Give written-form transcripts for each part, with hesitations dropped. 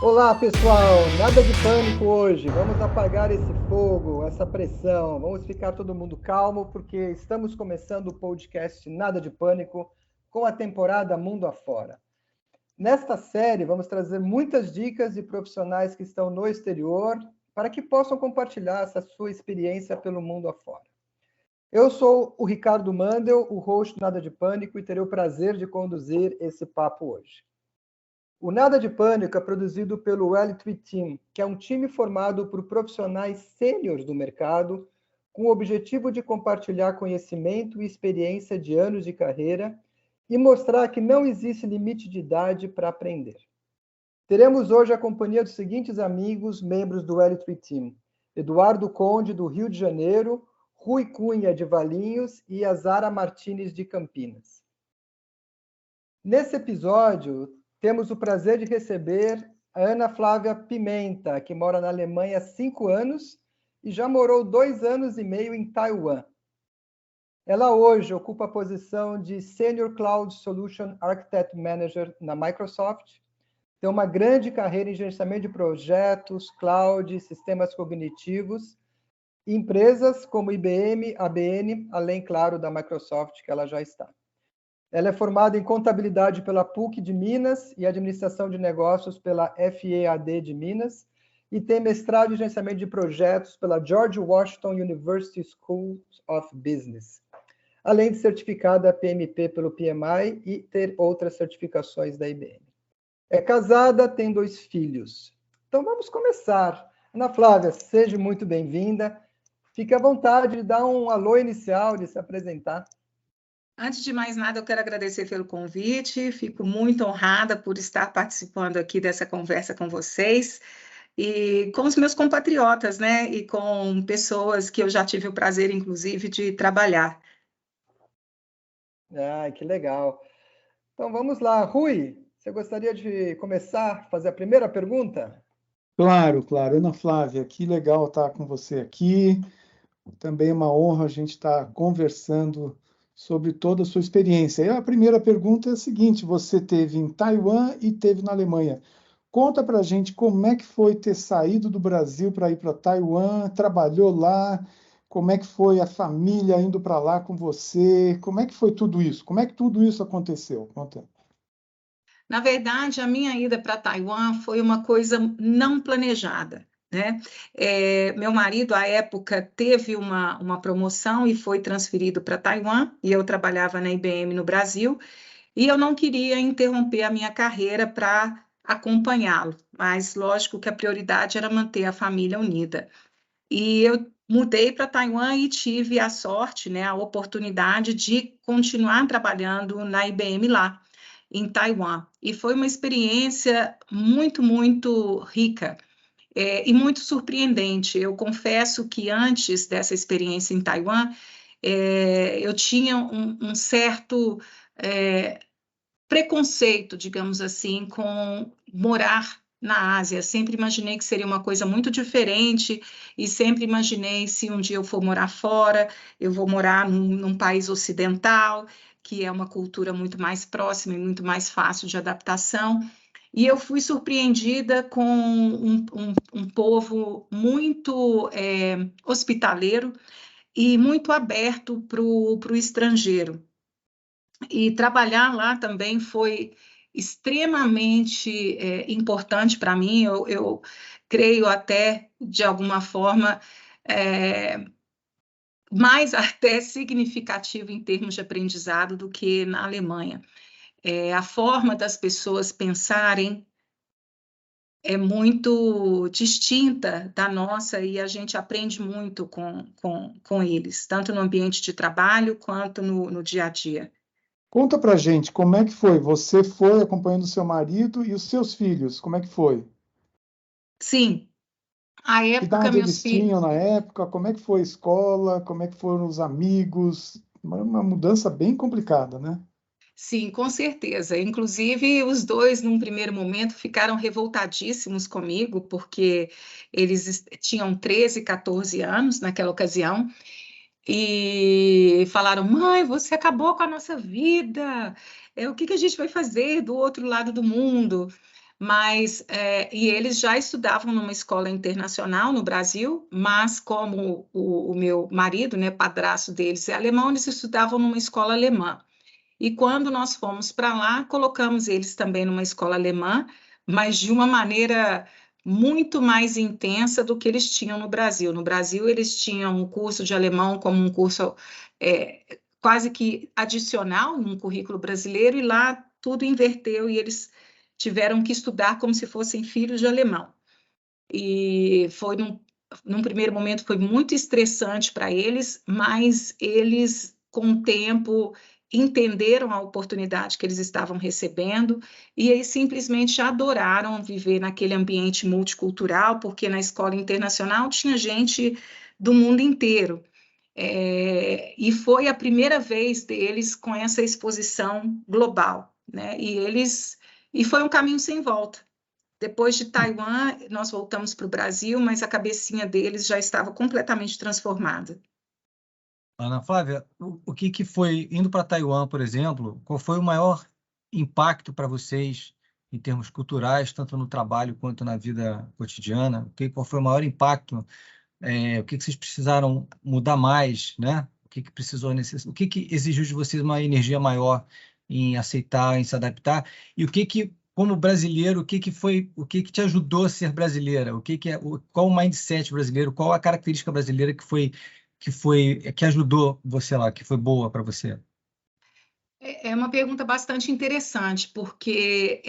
Olá, pessoal! Nada de pânico hoje. Vamos apagar esse fogo, essa pressão. Vamos ficar todo mundo calmo, porque estamos começando o podcast Nada de Pânico com a temporada Mundo Afora. Nesta série, vamos trazer muitas dicas de profissionais que estão no exterior para que possam compartilhar essa sua experiência pelo mundo afora. Eu sou o Ricardo Mandel, o host do Nada de Pânico, e terei o prazer de conduzir esse papo hoje. O Nada de Pânico é produzido pelo L3 Team, que é um time formado por profissionais sêniores do mercado, com o objetivo de compartilhar conhecimento e experiência de anos de carreira e mostrar que não existe limite de idade para aprender. Teremos hoje a companhia dos seguintes amigos, membros do L3 Team: Eduardo Conde, do Rio de Janeiro, Rui Cunha, de Valinhos, e a Zara Martins, de Campinas. Nesse episódio, temos o prazer de receber a Ana Flávia Pimenta, que mora na Alemanha há 5 anos e já morou 2 anos e meio em Taiwan. Ela hoje ocupa a posição de Senior Cloud Solution Architect Manager na Microsoft, tem uma grande carreira em gerenciamento de projetos, cloud, sistemas cognitivos, empresas como IBM, ABN, além, claro, da Microsoft, que ela já está. Ela é formada em contabilidade pela PUC de Minas e administração de negócios pela FEAD de Minas e tem mestrado em gerenciamento de projetos pela George Washington University School of Business, além de certificada PMP pelo PMI e ter outras certificações da IBM. É casada, tem 2 filhos. Então vamos começar. Ana Flávia, seja muito bem-vinda. Fique à vontade de dar um alô inicial, de se apresentar. Antes de mais nada, eu quero agradecer pelo convite, fico muito honrada por estar participando aqui dessa conversa com vocês e com os meus compatriotas, né, e com pessoas que eu já tive o prazer, inclusive, de trabalhar. Que legal. Então vamos lá. Rui, você gostaria de começar a fazer a primeira pergunta? Claro. Ana Flávia, que legal estar com você aqui. Também é uma honra a gente estar conversando sobre toda a sua experiência. E a primeira pergunta é a seguinte: você esteve em Taiwan e esteve na Alemanha. Conta para a gente como é que foi ter saído do Brasil para ir para Taiwan, trabalhou lá, como é que foi a família indo para lá com você, como é que foi tudo isso? Como é que tudo isso aconteceu? Conta. Na verdade, a minha ida para Taiwan foi uma coisa não planejada, né? Meu marido, à época, teve uma promoção e foi transferido para Taiwan, e eu trabalhava na IBM no Brasil, e eu não queria interromper a minha carreira para acompanhá-lo, mas lógico que a prioridade era manter a família unida. E eu mudei para Taiwan e tive a sorte, né, a oportunidade de continuar trabalhando na IBM lá, em Taiwan. E foi uma experiência muito, muito rica. E muito surpreendente. Eu confesso que antes dessa experiência em Taiwan, eu tinha um certo preconceito, digamos assim, com morar na Ásia. Sempre imaginei que seria uma coisa muito diferente e sempre imaginei, se um dia eu for morar fora, eu vou morar num país ocidental, que é uma cultura muito mais próxima e muito mais fácil de adaptação. E eu fui surpreendida com um povo muito hospitaleiro e muito aberto para o estrangeiro. E trabalhar lá também foi extremamente importante para mim. Eu creio até, de alguma forma, mais até significativo em termos de aprendizado do que na Alemanha. A forma das pessoas pensarem é muito distinta da nossa e a gente aprende muito com eles, tanto no ambiente de trabalho quanto no dia a dia. Conta pra gente como é que foi. Você foi acompanhando o seu marido e os seus filhos, como é que foi? Sim, à Que época idade meus eles filhos... tinham na época? Como é que foi a escola? Como é que foram os amigos? Uma mudança bem complicada, né? Sim, com certeza. Inclusive, os dois, num primeiro momento, ficaram revoltadíssimos comigo, porque eles tinham 13, 14 anos naquela ocasião, e falaram: mãe, você acabou com a nossa vida, o que a gente vai fazer do outro lado do mundo? mas e eles já estudavam numa escola internacional no Brasil, mas como o meu marido, né, padrasto deles é alemão, eles estudavam numa escola alemã. E quando nós fomos para lá, colocamos eles também numa escola alemã, mas de uma maneira muito mais intensa do que eles tinham no Brasil. No Brasil, eles tinham um curso de alemão como um curso quase que adicional num currículo brasileiro, e lá tudo inverteu e eles tiveram que estudar como se fossem filhos de alemão. E foi num primeiro momento foi muito estressante para eles, mas eles, com o tempo, entenderam a oportunidade que eles estavam recebendo e eles simplesmente adoraram viver naquele ambiente multicultural, porque na escola internacional tinha gente do mundo inteiro. E foi a primeira vez deles com essa exposição global, né? E foi um caminho sem volta. Depois de Taiwan, nós voltamos para o Brasil, mas a cabecinha deles já estava completamente transformada. Ana Flávia, o que foi, indo para Taiwan, por exemplo, qual foi o maior impacto para vocês em termos culturais, tanto no trabalho quanto na vida cotidiana? Qual foi o maior impacto? O que vocês precisaram mudar mais, né? O que precisou o que exigiu de vocês uma energia maior em aceitar, em se adaptar? E como brasileiro, o que te ajudou a ser brasileira? Qual o mindset brasileiro? Qual a característica brasileira que ajudou você lá, que foi boa para você? É uma pergunta bastante interessante, porque,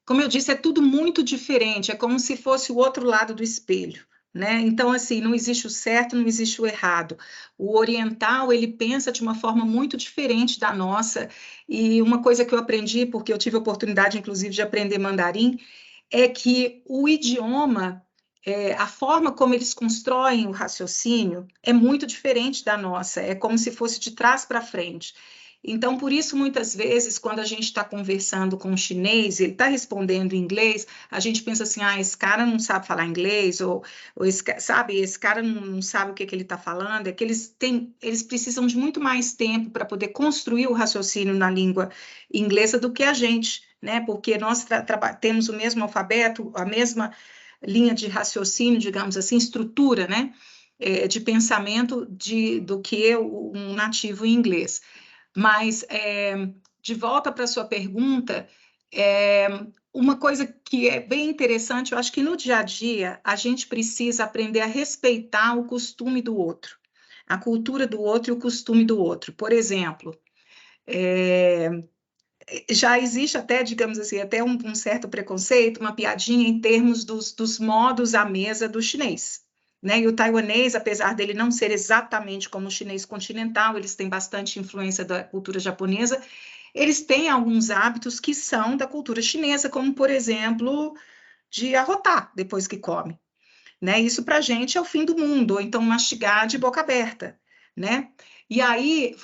como eu disse, é tudo muito diferente, é como se fosse o outro lado do espelho, né? Então, assim, não existe o certo, não existe o errado. O oriental, ele pensa de uma forma muito diferente da nossa, e uma coisa que eu aprendi, porque eu tive a oportunidade, inclusive, de aprender mandarim, é que o idioma, a forma como eles constroem o raciocínio é muito diferente da nossa, é como se fosse de trás para frente. Então, por isso, muitas vezes, quando a gente está conversando com um chinês, ele está respondendo em inglês, a gente pensa assim, esse cara não sabe falar inglês, ou esse cara não sabe o que ele está falando, é que eles precisam de muito mais tempo para poder construir o raciocínio na língua inglesa do que a gente, né? Porque nós temos o mesmo alfabeto, a mesma linha de raciocínio, digamos assim, estrutura, né? De pensamento do que um nativo em inglês. Mas, de volta para a sua pergunta, uma coisa que é bem interessante, eu acho que no dia a dia a gente precisa aprender a respeitar o costume do outro, a cultura do outro e o costume do outro. Por exemplo, já existe até, digamos assim, até um certo preconceito, uma piadinha em termos dos modos à mesa do chinês. Né? E o taiwanês, apesar dele não ser exatamente como o chinês continental, eles têm bastante influência da cultura japonesa, eles têm alguns hábitos que são da cultura chinesa, como, por exemplo, de arrotar depois que come. Né? Isso para a gente é o fim do mundo, ou então mastigar de boca aberta. Né? E aí,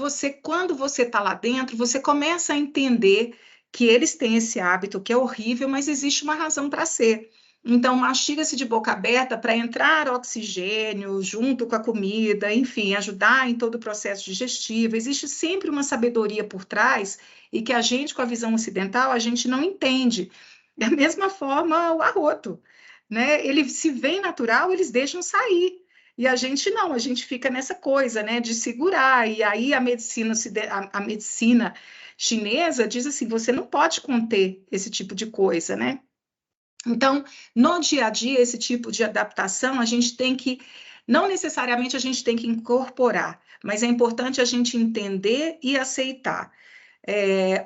quando você está lá dentro, você começa a entender que eles têm esse hábito que é horrível, mas existe uma razão para ser. Então, mastiga-se de boca aberta para entrar oxigênio junto com a comida, enfim, ajudar em todo o processo digestivo. Existe sempre uma sabedoria por trás e que a gente, com a visão ocidental, a gente não entende. Da mesma forma, o arroto, né? Ele se vem natural, eles deixam sair. E a gente não, a gente fica nessa coisa, né, de segurar. E aí a medicina chinesa diz assim, você não pode conter esse tipo de coisa, né? Então, no dia a dia, esse tipo de adaptação, a gente tem que, não necessariamente a gente tem que incorporar, mas é importante a gente entender e aceitar.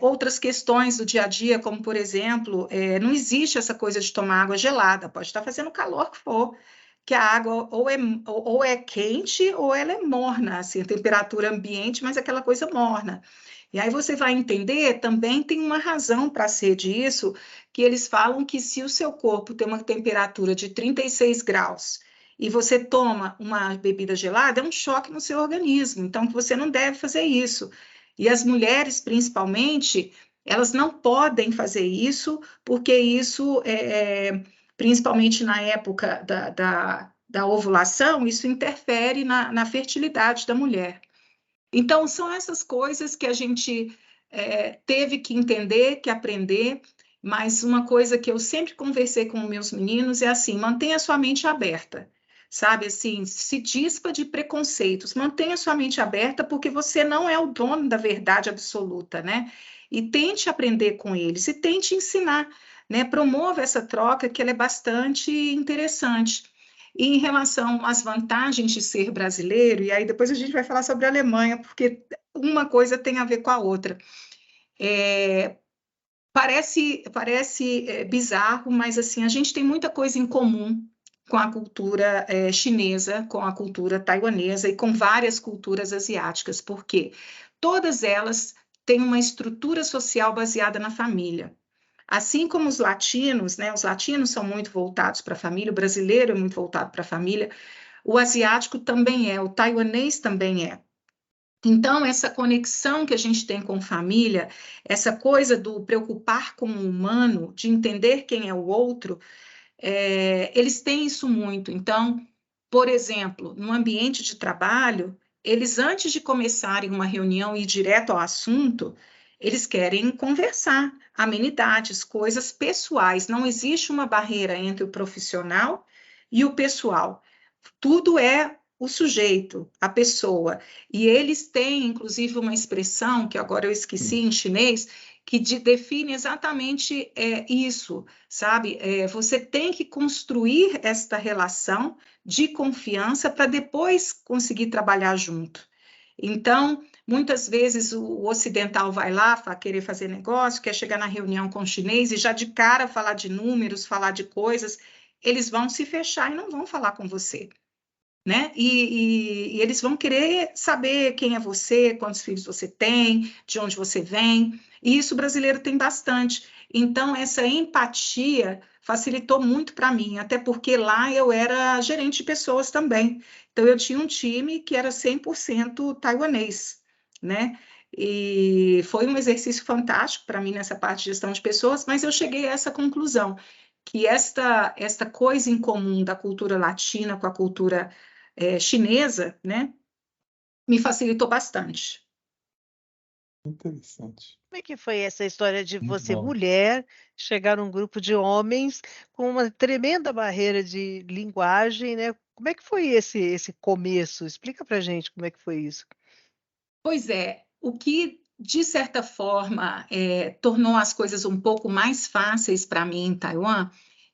Outras questões do dia a dia, como, por exemplo, não existe essa coisa de tomar água gelada, pode estar fazendo o calor que for, que a água ou é quente ou ela é morna, assim, a temperatura ambiente, mas aquela coisa morna. E aí você vai entender, também tem uma razão para ser disso, que eles falam que se o seu corpo tem uma temperatura de 36 graus e você toma uma bebida gelada, é um choque no seu organismo, então você não deve fazer isso. E as mulheres, principalmente, elas não podem fazer isso, porque isso, principalmente na época da ovulação, isso interfere na fertilidade da mulher. Então, são essas coisas que a gente teve que entender, que aprender, mas uma coisa que eu sempre conversei com meus meninos é assim, mantenha sua mente aberta, sabe? Assim, se dispa de preconceitos, mantenha sua mente aberta porque você não é o dono da verdade absoluta, né? E tente aprender com eles e tente ensinar, né? Promova essa troca que ela é bastante interessante. E em relação às vantagens de ser brasileiro, e aí depois a gente vai falar sobre a Alemanha, porque uma coisa tem a ver com a outra. Parece bizarro, mas assim, a gente tem muita coisa em comum com a cultura chinesa, com a cultura taiwanesa e com várias culturas asiáticas, porque todas elas têm uma estrutura social baseada na família. Assim como os latinos, né? Os latinos são muito voltados para a família, o brasileiro é muito voltado para a família, o asiático também é, o taiwanês também é. Então, essa conexão que a gente tem com família, essa coisa do preocupar com o humano, de entender quem é o outro, eles têm isso muito. Então, por exemplo, no ambiente de trabalho, eles, antes de começarem uma reunião e ir direto ao assunto, eles querem conversar, amenidades, coisas pessoais. Não existe uma barreira entre o profissional e o pessoal. Tudo é o sujeito, a pessoa. E eles têm, inclusive, uma expressão, que agora eu esqueci em chinês, que define exatamente isso, sabe? Você tem que construir esta relação de confiança para depois conseguir trabalhar junto. Então, muitas vezes o ocidental vai lá querer fazer negócio, quer chegar na reunião com o chinês e já de cara falar de números, falar de coisas, eles vão se fechar e não vão falar com você. Né? E eles vão querer saber quem é você, quantos filhos você tem, de onde você vem, e isso o brasileiro tem bastante. Então, essa empatia facilitou muito para mim, até porque lá eu era gerente de pessoas também. Então, eu tinha um time que era 100% taiwanês, né? E foi um exercício fantástico para mim nessa parte de gestão de pessoas, mas eu cheguei a essa conclusão, que esta coisa em comum da cultura latina com a cultura chinesa, né, me facilitou bastante. Interessante. Como é que foi essa história de Muito você, bom. mulher, chegar num grupo de homens com uma tremenda barreira de linguagem, né? Como é que foi esse começo? Explica pra gente como é que foi isso. Pois é, o que, de certa forma, tornou as coisas um pouco mais fáceis para mim em Taiwan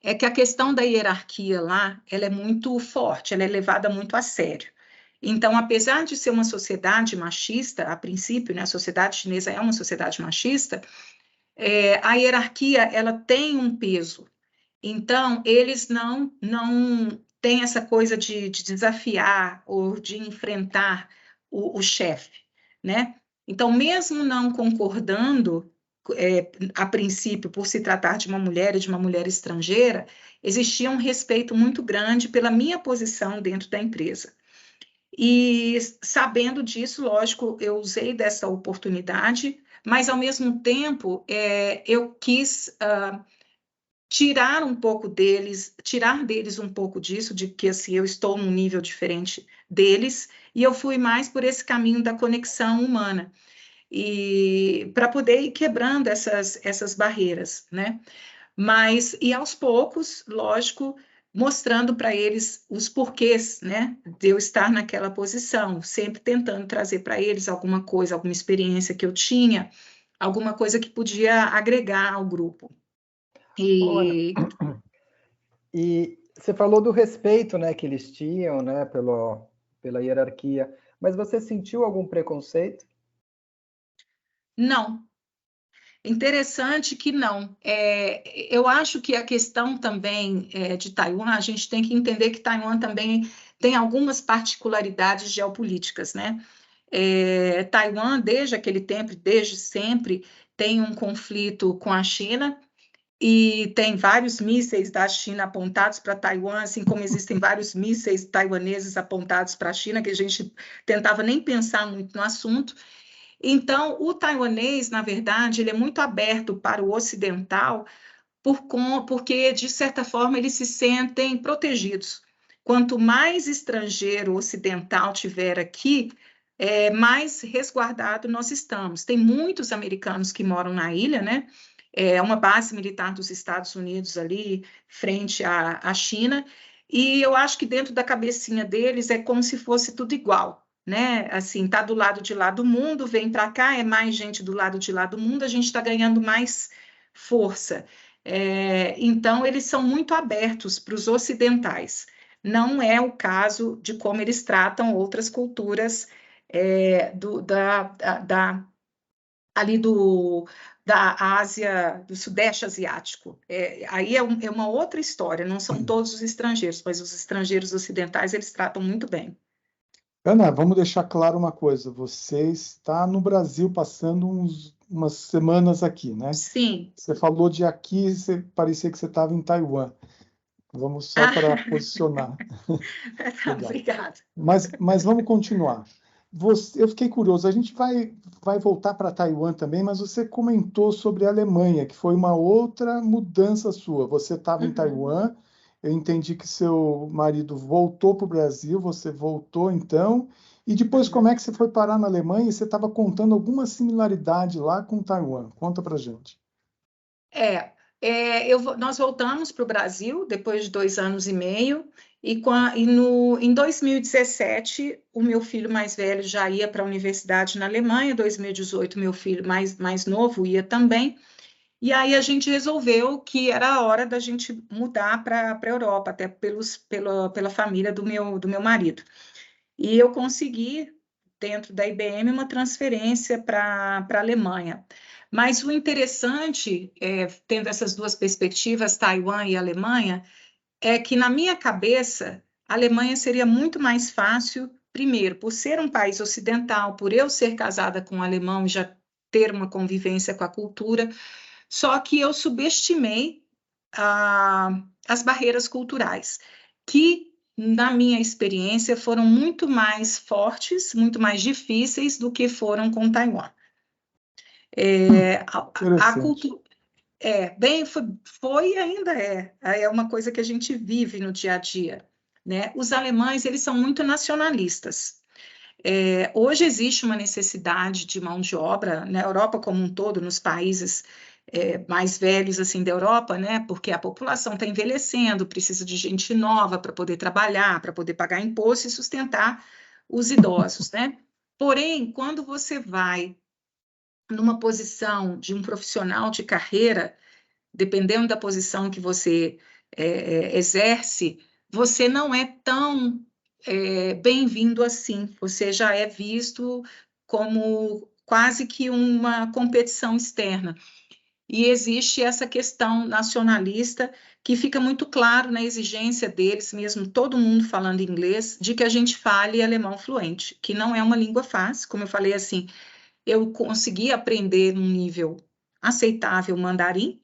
é que a questão da hierarquia lá, ela é muito forte, ela é levada muito a sério. Então, apesar de ser uma sociedade machista, a princípio, né, a sociedade chinesa é uma sociedade machista, a hierarquia, ela tem um peso. Então, eles não têm essa coisa de desafiar ou de enfrentar o chefe, né? Então, mesmo não concordando, a princípio, por se tratar de uma mulher e de uma mulher estrangeira, existia um respeito muito grande pela minha posição dentro da empresa. E sabendo disso, lógico, eu usei dessa oportunidade, mas ao mesmo tempo eu quis tirar um pouco deles, tirar deles um pouco disso, de que assim, eu estou num nível diferente deles, e eu fui mais por esse caminho da conexão humana, e para poder ir quebrando essas barreiras, né? Mas, e aos poucos, lógico, mostrando para eles os porquês, né, de eu estar naquela posição, sempre tentando trazer para eles alguma coisa, alguma experiência que eu tinha, alguma coisa que podia agregar ao grupo. E E você falou do respeito, né, que eles tinham, né, pela hierarquia, mas você sentiu algum preconceito? não, interessante que não. Eu acho que a questão também de Taiwan, a gente tem que entender que Taiwan também tem algumas particularidades geopolíticas, né? Taiwan, desde aquele tempo, desde sempre, tem um conflito com a China e tem vários mísseis da China apontados para Taiwan, assim como existem vários mísseis taiwaneses apontados para a China, que a gente tentava nem pensar muito no assunto. Então, o taiwanês, na verdade, ele é muito aberto para o ocidental, porque, de certa forma, eles se sentem protegidos. Quanto mais estrangeiro ocidental tiver aqui, mais resguardado nós estamos. Tem muitos americanos que moram na ilha, né? é uma base militar dos Estados Unidos ali, frente à China, e eu acho que dentro da cabecinha deles é como se fosse tudo igual, né? Assim, tá do lado de lá do mundo, vem para cá, é mais gente do lado de lá do mundo, a gente está ganhando mais força. Então, eles são muito abertos para os ocidentais. Não é o caso de como eles tratam outras culturas ali da Ásia, do Sudeste Asiático. Aí é uma outra história, não são todos os estrangeiros, mas os estrangeiros ocidentais eles tratam muito bem. Ana, vamos deixar claro uma coisa. Você está no Brasil passando umas semanas aqui, né? Sim. Você falou de aqui, parecia que você estava em Taiwan. Vamos só para posicionar. Legal. Obrigada. Mas vamos continuar. Eu fiquei curioso, a gente vai voltar para Taiwan também, mas você comentou sobre a Alemanha, que foi uma outra mudança sua. Você estava em Taiwan, eu entendi que seu marido voltou para o Brasil, você voltou então, e depois como é que você foi parar na Alemanha? E você estava contando alguma similaridade lá com Taiwan. Conta para gente. Nós voltamos para o Brasil depois de 2 anos e meio, em 2017, o meu filho mais velho já ia para a universidade na Alemanha, em 2018, meu filho mais novo ia também, e aí a gente resolveu que era a hora da gente mudar para a Europa, até pela família do meu marido. E eu consegui, dentro da IBM, uma transferência para a Alemanha. Mas o interessante, tendo essas duas perspectivas, Taiwan e Alemanha, é que na minha cabeça, a Alemanha seria muito mais fácil, primeiro, por ser um país ocidental, por eu ser casada com um alemão e já ter uma convivência com a cultura, só que eu subestimei as barreiras culturais, que, na minha experiência, foram muito mais fortes, muito mais difíceis do que foram com Taiwan. A cultura foi e ainda é uma coisa que a gente vive no dia a dia, né? Os alemães, eles são muito nacionalistas. Hoje existe uma necessidade de mão de obra na Europa como um todo, nos países mais velhos assim da Europa, né? Porque a população está envelhecendo, precisa de gente nova para poder trabalhar, para poder pagar imposto e sustentar os idosos, né? Porém, quando você vai numa posição de um profissional de carreira, dependendo da posição que você exerce, você não é tão bem-vindo assim. Você já é visto como quase que uma competição externa. E existe essa questão nacionalista que fica muito claro na exigência deles, mesmo todo mundo falando inglês, de que a gente fale alemão fluente, que não é uma língua fácil, como eu falei assim, eu consegui aprender num nível aceitável mandarim,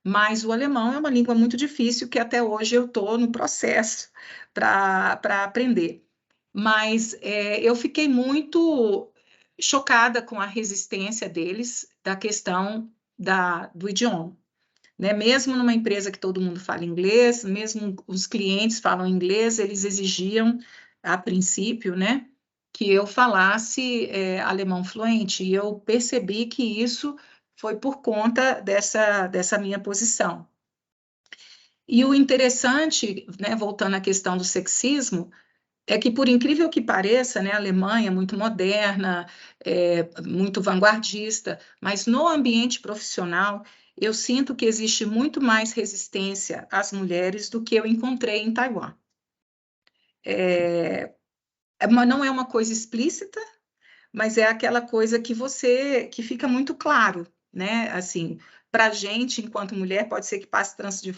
mas o alemão é uma língua muito difícil que até hoje eu estou no processo para aprender. Mas eu fiquei muito chocada com a resistência deles da questão do idioma. Né? Mesmo numa empresa que todo mundo fala inglês, mesmo os clientes falam inglês, eles exigiam, a princípio, né, que eu falasse alemão fluente, e eu percebi que isso foi por conta dessa minha posição. E o interessante, né, voltando à questão do sexismo, é que, por incrível que pareça, né, a Alemanha é muito moderna, muito vanguardista, mas no ambiente profissional, eu sinto que existe muito mais resistência às mulheres do que eu encontrei em Taiwan. Não é uma coisa explícita, mas é aquela coisa que fica muito claro, né? Assim, para a gente, enquanto mulher, pode ser que passe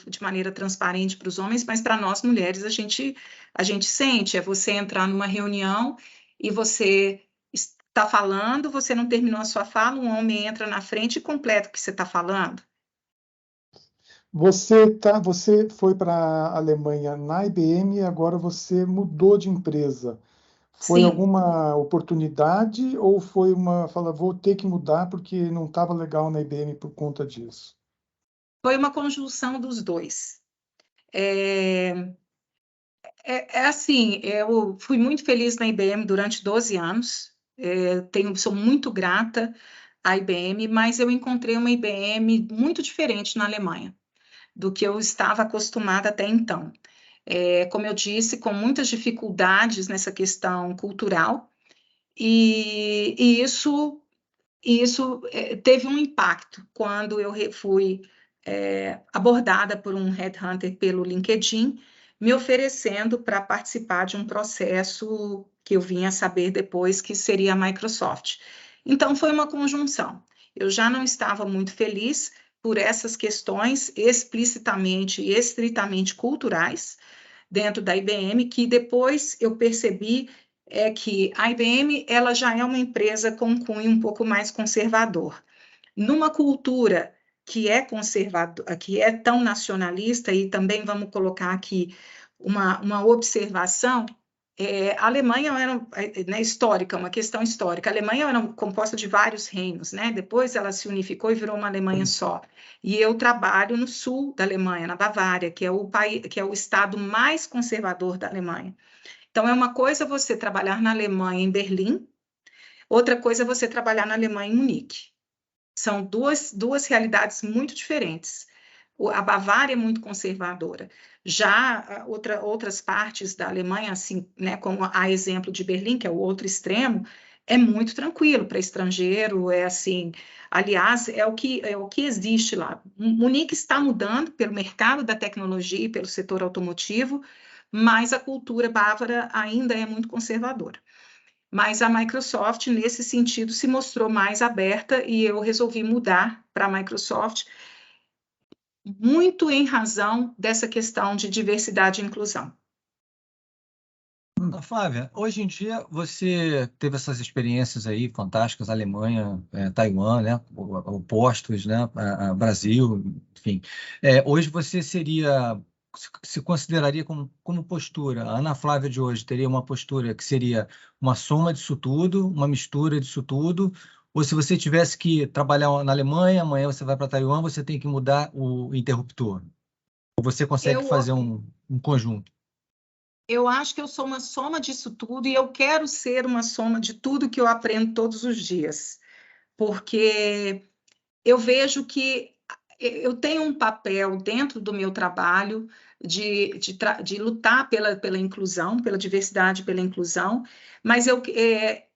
de maneira transparente para os homens, mas para nós mulheres a gente sente. É você entrar numa reunião e você está falando, você não terminou a sua fala, um homem entra na frente e completa o que você está falando. Você foi para a Alemanha na IBM e agora você mudou de empresa. Foi Sim. alguma oportunidade ou foi fala, vou ter que mudar porque não estava legal na IBM por conta disso? Foi uma conjunção dos dois. Assim, eu fui muito feliz na IBM durante 12 anos, sou muito grata a IBM, mas eu encontrei uma IBM muito diferente na Alemanha do que eu estava acostumada até então. Como eu disse, com muitas dificuldades nessa questão cultural, e isso teve um impacto quando eu fui abordada por um headhunter pelo LinkedIn, me oferecendo para participar de um processo que eu vinha a saber depois que seria a Microsoft. Então, foi uma conjunção. Eu já não estava muito feliz por essas questões explicitamente e estritamente culturais dentro da IBM, que depois eu percebi que a IBM ela já é uma empresa com cunho um pouco mais conservador. Numa cultura que é conservadora, que é tão nacionalista, e também vamos colocar aqui uma observação, a Alemanha era histórica, uma questão histórica. A Alemanha era composta de vários reinos, né? Depois ela se unificou e virou uma Alemanha só. E eu trabalho no sul da Alemanha, na Bavária, que é o estado mais conservador da Alemanha. Então, é uma coisa você trabalhar na Alemanha, em Berlim, outra coisa é você trabalhar na Alemanha, em Munique. São duas realidades muito diferentes. A Bavária é muito conservadora. Já outras partes da Alemanha, assim, né, como a exemplo de Berlim, que é o outro extremo, é muito tranquilo para estrangeiro, assim, aliás, é o que existe lá. Munique está mudando pelo mercado da tecnologia e pelo setor automotivo, mas a cultura bávara ainda é muito conservadora. Mas a Microsoft, nesse sentido, se mostrou mais aberta e eu resolvi mudar para a Microsoft, muito em razão dessa questão de diversidade e inclusão. Flávia, hoje em dia você teve essas experiências aí fantásticas, Alemanha, Taiwan, né, opostos, né, Brasil, enfim. Hoje você se consideraria como postura, a Ana Flávia de hoje teria uma postura que seria uma soma disso tudo, uma mistura disso tudo, ou se você tivesse que trabalhar na Alemanha, amanhã você vai para Taiwan, você tem que mudar o interruptor? Ou você consegue fazer um conjunto? Eu acho que eu sou uma soma disso tudo e eu quero ser uma soma de tudo que eu aprendo todos os dias, porque eu vejo que eu tenho um papel dentro do meu trabalho de lutar pela inclusão, pela diversidade, pela inclusão, mas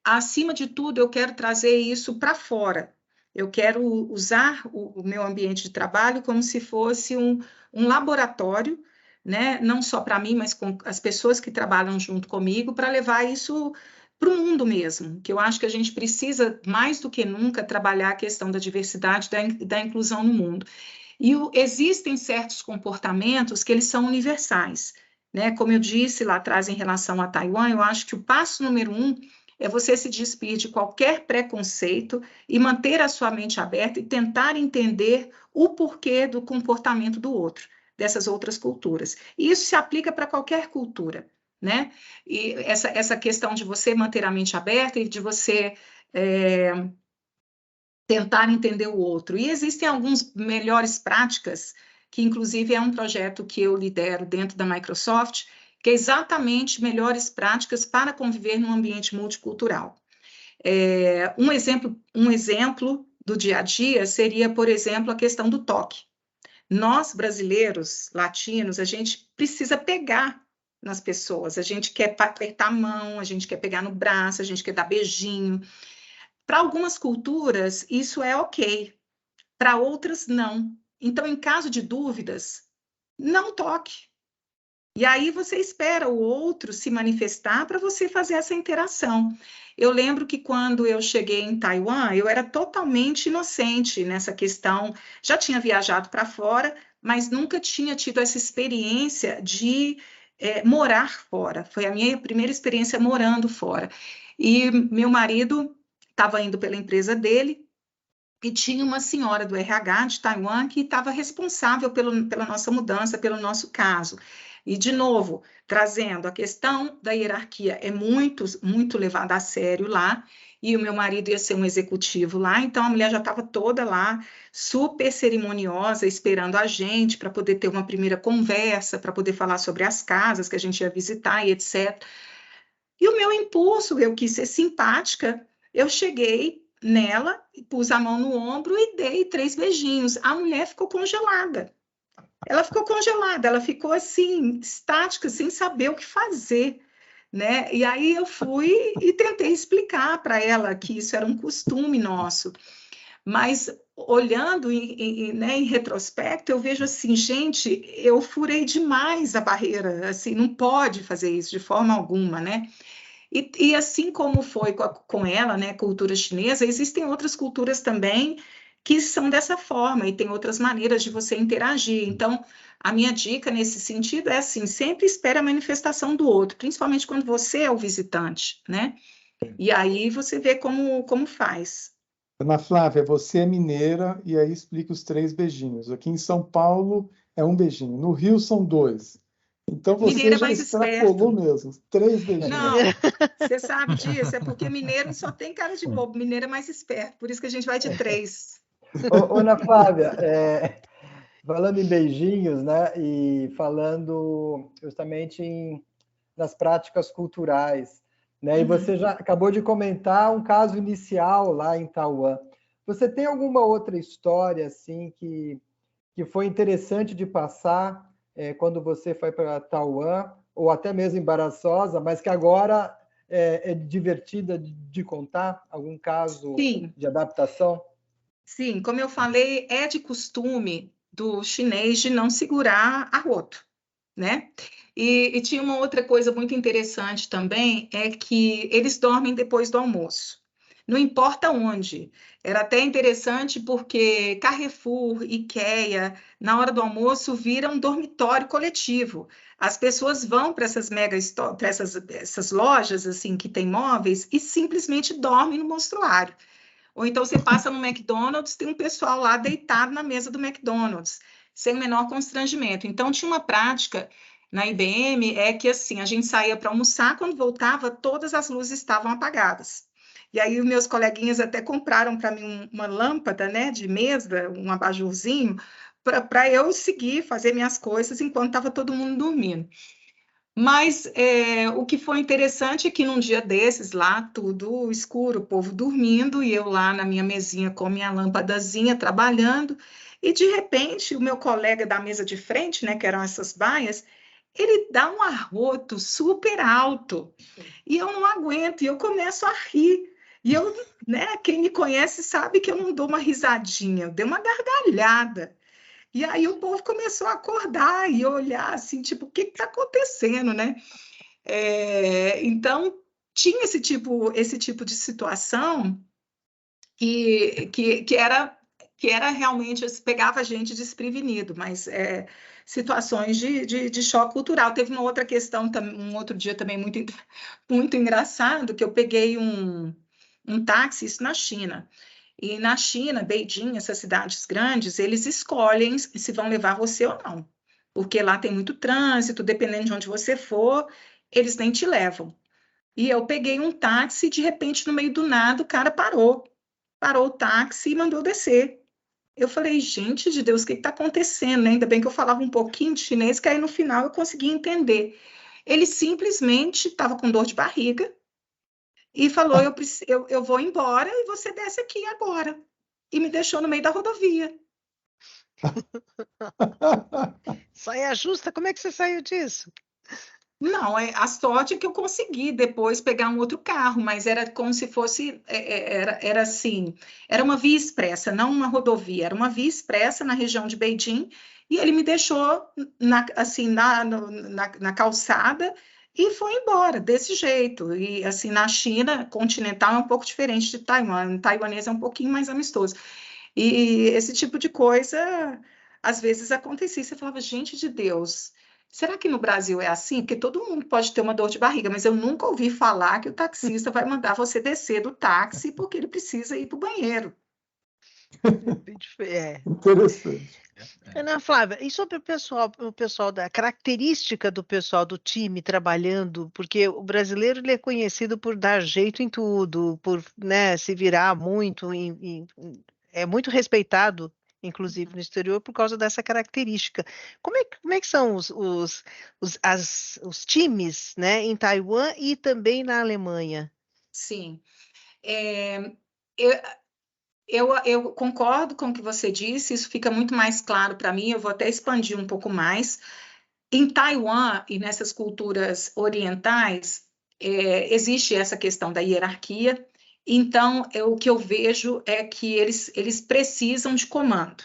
acima de tudo, eu quero trazer isso para fora. Eu quero usar o meu ambiente de trabalho como se fosse um laboratório, né? Não só para mim, mas com as pessoas que trabalham junto comigo, para levar isso para o mundo mesmo, que eu acho que a gente precisa, mais do que nunca, trabalhar a questão da diversidade, da inclusão no mundo. E existem certos comportamentos que eles são universais, né? Como eu disse lá atrás em relação a Taiwan, eu acho que o passo número 1 é você se despir de qualquer preconceito e manter a sua mente aberta e tentar entender o porquê do comportamento do outro, dessas outras culturas. E isso se aplica para qualquer cultura, né? E essa questão de você manter a mente aberta e de você tentar entender o outro. E existem algumas melhores práticas, que inclusive é um projeto que eu lidero dentro da Microsoft, que é exatamente melhores práticas para conviver num ambiente multicultural. Um exemplo do dia a dia seria, por exemplo, a questão do toque. Nós, brasileiros, latinos, a gente precisa pegar nas pessoas, a gente quer apertar a mão, a gente quer pegar no braço, a gente quer dar beijinho. Para algumas culturas, isso é ok, para outras, não. Então, em caso de dúvidas, não toque. E aí você espera o outro se manifestar para você fazer essa interação. Eu lembro que quando eu cheguei em Taiwan, eu era totalmente inocente nessa questão. Já tinha viajado para fora, mas nunca tinha tido essa experiência de morar fora. Foi a minha primeira experiência morando fora. E meu marido estava indo pela empresa dele, e tinha uma senhora do RH de Taiwan que estava responsável pela nossa mudança, pelo nosso caso. E, de novo, trazendo a questão da hierarquia, é muito, muito levada a sério lá, e o meu marido ia ser um executivo lá, então a mulher já estava toda lá, super cerimoniosa, esperando a gente para poder ter uma primeira conversa, para poder falar sobre as casas que a gente ia visitar e etc. E o meu impulso, eu quis ser simpática, eu cheguei nela, pus a mão no ombro e dei 3 beijinhos. A mulher ficou congelada. Ela ficou congelada, ela ficou assim, estática, sem saber o que fazer, né? E aí eu fui e tentei explicar para ela que isso era um costume nosso. Mas olhando né, em retrospecto, eu vejo assim, gente, eu furei demais a barreira, assim, não pode fazer isso de forma alguma, né? E assim como foi com ela, né, cultura chinesa, existem outras culturas também que são dessa forma e tem outras maneiras de você interagir. Então, a minha dica nesse sentido é assim, sempre espere a manifestação do outro, principalmente quando você é o visitante, né? E aí você vê como faz. Ana Flávia, você é mineira e aí explica os 3 beijinhos. Aqui em São Paulo é um beijinho, no Rio são 2. Então você Mineiro é já mais extrapolou esperto. mesmo, 3 beijinhos. Não, você sabe disso, é porque mineiro só tem cara de bobo, mineiro é mais esperto, por isso que a gente vai de 3. Ana Flávia, falando em beijinhos, né, e falando justamente nas práticas culturais, né, e você já acabou de comentar um caso inicial lá em Taiwan. Você tem alguma outra história assim que foi interessante de passar quando você foi para Taiwan, ou até mesmo embaraçosa, mas que agora é divertida de contar? Algum caso Sim, de adaptação? sim, como eu falei, é de costume do chinês de não segurar arroto, né? E tinha uma outra coisa muito interessante também, é que eles dormem depois do almoço. Não importa onde. Era até interessante porque Carrefour, IKEA, na hora do almoço, vira um dormitório coletivo. As pessoas vão para essas para essas lojas assim que tem móveis e simplesmente dormem no monstruário. Ou então você passa no McDonald's, tem um pessoal lá deitado na mesa do McDonald's, sem o menor constrangimento. Então, tinha uma prática na IBM, é que assim, a gente saía para almoçar, quando voltava, todas as luzes estavam apagadas. E aí, os meus coleguinhas até compraram para mim uma lâmpada, né, de mesa, um abajurzinho, para eu seguir, fazer minhas coisas enquanto estava todo mundo dormindo. Mas o que foi interessante é que num dia desses, lá tudo escuro, o povo dormindo, e eu lá na minha mesinha com minha lâmpadazinha trabalhando, e de repente o meu colega da mesa de frente, né, que eram essas baias, ele dá um arroto super alto, e eu não aguento, e eu começo a rir. E eu, né, quem me conhece sabe que eu não dou uma risadinha, eu dei uma gargalhada. E aí o povo começou a acordar e olhar assim, tipo, o que está acontecendo, né? Então, tinha esse tipo de situação que era realmente, pegava a gente desprevenido, mas situações de choque cultural. Teve uma outra questão, um outro dia também muito engraçado, que eu peguei um táxi, isso na China. E na China, Beijing, essas cidades grandes, eles escolhem se vão levar você ou não. Porque lá tem muito trânsito, dependendo de onde você for, eles nem te levam. E eu peguei um táxi e, de repente, no meio do nada, o cara parou o táxi e mandou descer. Eu falei, gente de Deus, o que está acontecendo? Ainda bem que eu falava um pouquinho de chinês, que aí no final eu consegui entender. Ele simplesmente estava com dor de barriga e falou, eu vou embora e você desce aqui agora. E me deixou no meio da rodovia. Saia justa, como é que você saiu disso? Não, a sorte é que eu consegui depois pegar um outro carro, mas era como se fosse, era assim, era uma via expressa, não uma rodovia, era uma via expressa na região de Beijing, e ele me deixou assim, na calçada e foi embora, desse jeito. E assim, na China continental é um pouco diferente de Taiwan, o taiwanês é um pouquinho mais amistoso. E esse tipo de coisa, às vezes acontecia, você falava, gente de Deus, será que no Brasil é assim? Porque todo mundo pode ter uma dor de barriga, mas eu nunca ouvi falar que o taxista vai mandar você descer do táxi porque ele precisa ir para o banheiro. Interessante. Ana Flávia, e sobre o pessoal da característica do pessoal do time trabalhando, porque o brasileiro ele é conhecido por dar jeito em tudo, por, né, se virar muito, é muito respeitado, inclusive no exterior, por causa dessa característica. Como é que são os times, né, em Taiwan e também na Alemanha? Sim. Eu concordo com o que você disse, isso fica muito mais claro para mim, eu vou até expandir um pouco mais. Em Taiwan e nessas culturas orientais, existe essa questão da hierarquia, então o que eu vejo é que eles precisam de comando.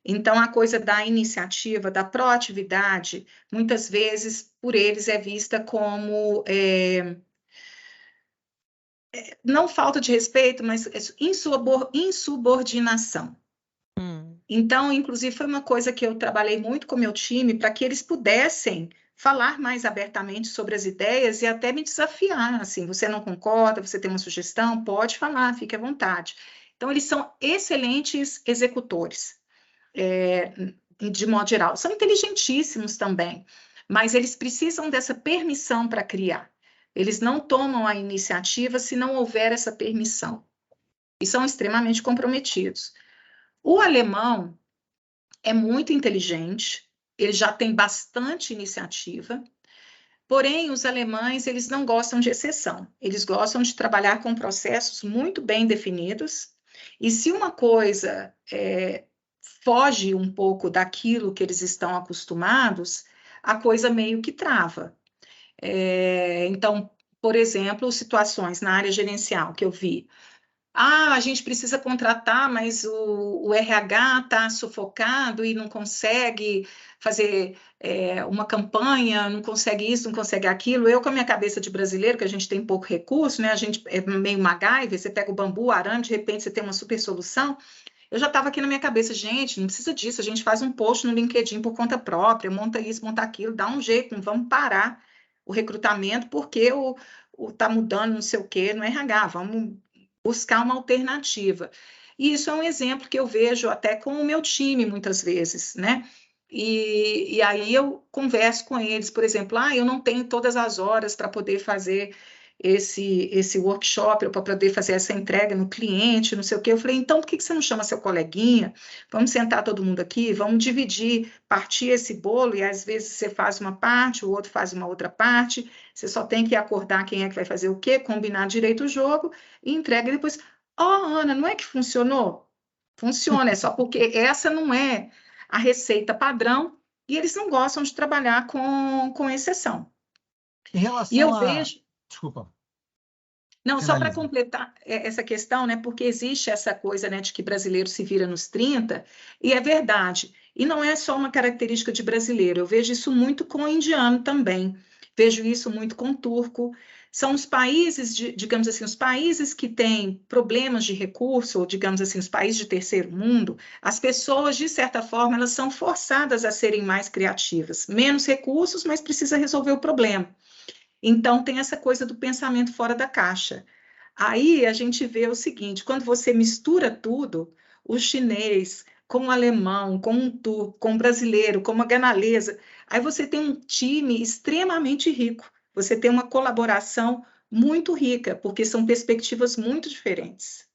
Então, a coisa da iniciativa, da proatividade, muitas vezes, por eles é vista como não falta de respeito, mas insubordinação. Então, inclusive, foi uma coisa que eu trabalhei muito com meu time para que eles pudessem falar mais abertamente sobre as ideias e até me desafiar. Assim, você não concorda, você tem uma sugestão, pode falar, fique à vontade. Então, eles são excelentes executores, de modo geral. São inteligentíssimos também, mas eles precisam dessa permissão para criar. Eles não tomam a iniciativa se não houver essa permissão. E são extremamente comprometidos. O alemão é muito inteligente, ele já tem bastante iniciativa, porém, os alemães, eles não gostam de exceção, eles gostam de trabalhar com processos muito bem definidos, e se uma coisa foge um pouco daquilo que eles estão acostumados, a coisa meio que trava. Então, por exemplo, situações na área gerencial que eu vi, a gente precisa contratar, mas o RH está sufocado e não consegue fazer uma campanha, não consegue isso, não consegue aquilo. Eu, com a minha cabeça de brasileiro, que a gente tem pouco recurso, né? A gente é meio MacGyver, você pega o bambu, o arame, de repente você tem uma super solução. Eu já estava aqui na minha cabeça, gente, não precisa disso, a gente faz um post no LinkedIn por conta própria, monta isso, monta aquilo, dá um jeito, não vamos parar o recrutamento porque tá mudando não sei o quê no RH, vamos buscar uma alternativa. E isso é um exemplo que eu vejo até com o meu time, muitas vezes, né? E aí eu converso com eles, por exemplo, eu não tenho todas as horas para poder fazer esse workshop, ou para poder fazer essa entrega no cliente, não sei o quê. Eu falei, então, por que você não chama seu coleguinha? Vamos sentar todo mundo aqui, vamos dividir, partir esse bolo, e às vezes você faz uma parte, o outro faz uma outra parte, você só tem que acordar quem é que vai fazer o quê, combinar direito o jogo, e entrega depois. Ana, não é que funcionou? Funciona, é só porque essa não é a receita padrão, e eles não gostam de trabalhar com exceção. Em relação E eu vejo... Desculpa. Não, Finaliza. só para completar essa questão, né? Porque existe essa coisa, né, de que brasileiro se vira nos 30, e é verdade. E não é só uma característica de brasileiro, eu vejo isso muito com o indiano também, vejo isso muito com o turco. São os países, digamos assim, os países que têm problemas de recurso, ou digamos assim, os países de terceiro mundo, as pessoas, de certa forma, elas são forçadas a serem mais criativas. Menos recursos, mas precisa resolver o problema. Então, tem essa coisa do pensamento fora da caixa. Aí a gente vê o seguinte, quando você mistura tudo, o chinês com o alemão, com o turco, com o brasileiro, com a ganalesa, aí você tem um time extremamente rico, você tem uma colaboração muito rica, porque são perspectivas muito diferentes.